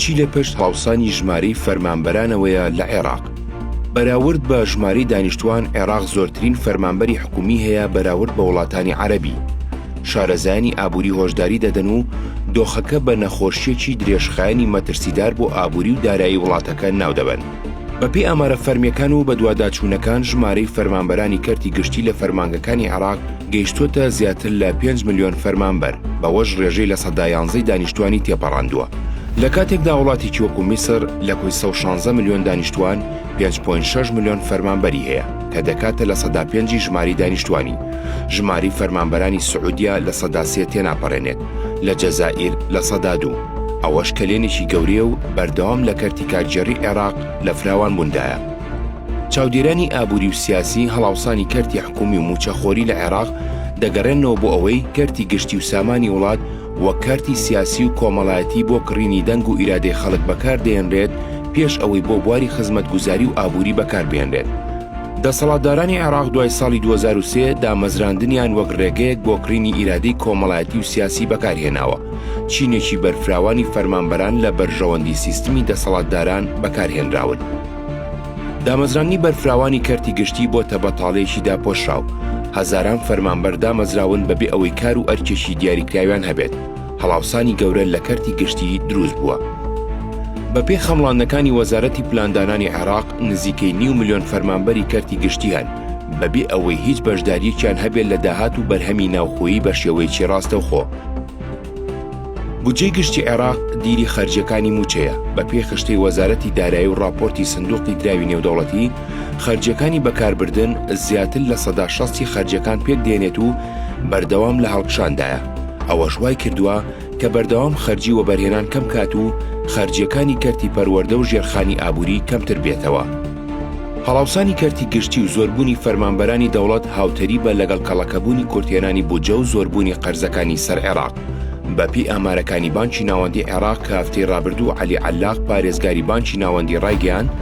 چی لە پشت هاوسانی ژمارەی فەرمانبەرانەوەیە لە عێراق. بەراورد بە ژمارەی دانیشتوان، عێراق زۆرترین فەرمانبەری حکومی هەیە بەراورد بە وڵاتانی عەرەبی. شارەزایانی ئابووری هۆشداری دەدەن و دۆخەکە بە نەخۆشیەکی درێژخایەنی مەترسیدار بۆ ئابووری و دارایی وڵاتەکە ناو دەبن. بەپێی ئامارە فەرمیەکان و بە دوواداچوونەکان، ژمارەی فەرمانبەرانی کەرتی گشتی لە فەرمانگەکانی عێراق گەیشتووەتە زیاتر لە 5 ملیۆن فەرمانبەر، بەوەش ڕێژەی لە 11% دانیشتوانی تێپەڕاندووە. لە کاتێکدا وڵاتێکی وەکو میسر لە کۆی 116 ملیۆن دانیشتوان 5.6 ملیۆن فەرمانبەری هەیە کە دەکاتە لە 105 ژماری دانیشتوانی. ژماری فەرمانبەرانی سعودیا لە 103 تێناپەڕێنێت، لە جەزائیر لە 102. ئەوەش کەلێنێکی گەورەیە و بەردەوام لە کەرتی کارگێڕی عێراق لە فراوان بووندایە. چاودێرانی ئابووری و سیاسی هەڵاوسانی کەرتی حکومی و موچەخۆری لە عێراق دەگەڕێنەوە بۆ ئەوەی کەرتی گشتی و سامانی وڵات وە کارتی سیاسی و کۆمەڵایەتی بۆ کڕینی دەنگ و ئیرادەی خەڵک بەکار دێنرێت پێش ئەوەی بۆ بواری خزمەتگوزاری و ئابووری بەکاربێنرێت. دەسەڵاتدارانی عێراق دوای ساڵی 2003 دامەزراندنیان وەک ڕێگەیەک بۆ کڕینی ئیرادەی کۆمەڵایەتی و سیاسی بەکارهێناوە. چینێکی بەرفراوانی فەرمانبەران لە بەرژەوەندی سیستمی دەسەڵاتداران بەکارهێنراون. دامەزرانی بەرفراوانی کەرتی گشتی بۆتە بەتاڵەیەکی داپۆشراو. هەزاران فەرمانبەر دامەزراون بەبێ ئەوەی کار و ئەرکێشی دیاریکراویان هەبێت. هەڵاوسانی گەورە لە کەرتی گشتی دروست بووە. بەپێی خەمڵاندنەکانی وەزارەتی پلاندانانی عێراق، نزیکەی 9 ملیۆن فەرمانبەری کەرتی گشتی هەن، بەبێ ئەوەی هیچ بەشداریەکیان هەبێت لە داهات و بەرهەمی ناوخۆیی بە شێوەیەکی ڕاستەوخۆ. بودجەی گشتی عێراق دیری خەرجیەکانی موچەیە. بەپێی خشتەی وەزارەتی دارایی و راپۆرتی سندوقی دراوی نێودەوڵەتی، خەرجیەکانی بەکاربردن زیاتر لە 60% خەرجیەکان پێک دێنێت و بەردەوام لە هەڵکشاندایە. ئەوەش وای کردووە کە بەردەوام خەرجی و بەرهێنان کەم کات و خەرجیەکانی کەرتی پەروەردە و ژێرخانی ئابووری کەمتر بێتەوە. هەڵاوسانی کەرتی گشتی و زۆربوونی فەرمانبەرانی دەوڵەت هاوتەری بە لەگەڵ کەڵەکەبوونی کورتێنانی بودجە و زۆربوونی قەرزەکانی سەر عێراق. بەپێی ئامارەکانی بانکی ناوەندی عێراق کە هەفتەی ڕابردوو عەلی عەلاق پارێزگاری بانکی ناوەندی ڕایگەیاند،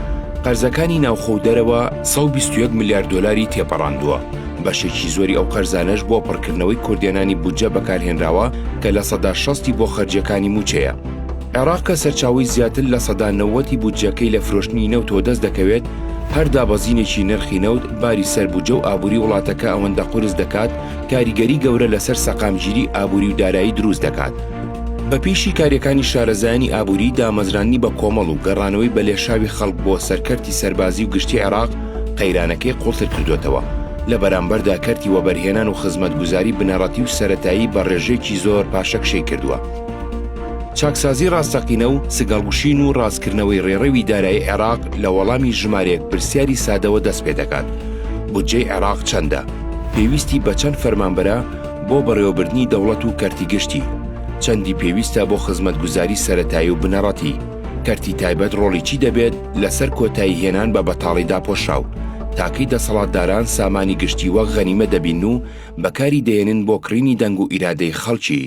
قەرزەکانی ناوخۆ و دەرەوە 121 ملیارد دۆلاری تێپەڕاندووە. بەشێکی زۆری ئەو قەرزانەش بۆ پڕکردنەوەی کوردێنانی بودجە بەکارهێنراوە کە لە 60% بۆ خەرجیەکانی موچەیە. عێراق کە سەرچاوی زیاتر لە 90% بودجەکەی لە فرۆشتنی نەوتەوە دەست دەکەوێت، هەر دابەزینێکی نرخی نەوت باری سەر بودجە و ئابووری وڵاتەکە ئەوەندە قورس دەکات کاریگەری گەورە لەسەر سەقامگیری ئابووری و دارایی دروست دەکات. بە پێشی کاریەکانی شارەزایانی ئابووری، دامەزرانی بە کۆمەڵ و گەڕانەوەی بە لێشاوی خەڵک بۆ سەرکەرتی سەربازی و گشتی عێراق قەیرانەکەی قوڵتر کردوێتەوە. لە بەرامبەردا کەرتی وەبەرهێنان و خزمەتگوزاری بنەڕەتی و سەرەتایی بە ڕێژەیەکی زۆر پاشەکشەی کردووە. چاکسازی ڕاستەقینە و سگەڵگوشین و ڕاستکردنەوەی ڕێڕەوی دارایی عێراق لە وەڵامی ژمارەیەک پرسیاری سادەوە دەست پێ دەکات. بودجەی عێراق چەندە؟ پێویستی بە چەند فەرمانبەرە بۆ بەڕێوەبردنی دەوڵەت و کەرتی گشتی؟ چەندی پێویستە بۆ خزمەتگوزاری سەرەتایی و بنەڕەتی؟ کەرتی تایبەت ڕۆڵی چی دەبێت لەسەر کۆتایی هێنان بە بەتاڵی داپۆشراو؟ تاکەی دەسەڵاتداران سامانی گشتی وەک غەنیمە دەبین و بەکاری دێنن بۆ کڕینی دەنگ و ئیرادەی خەڵکی.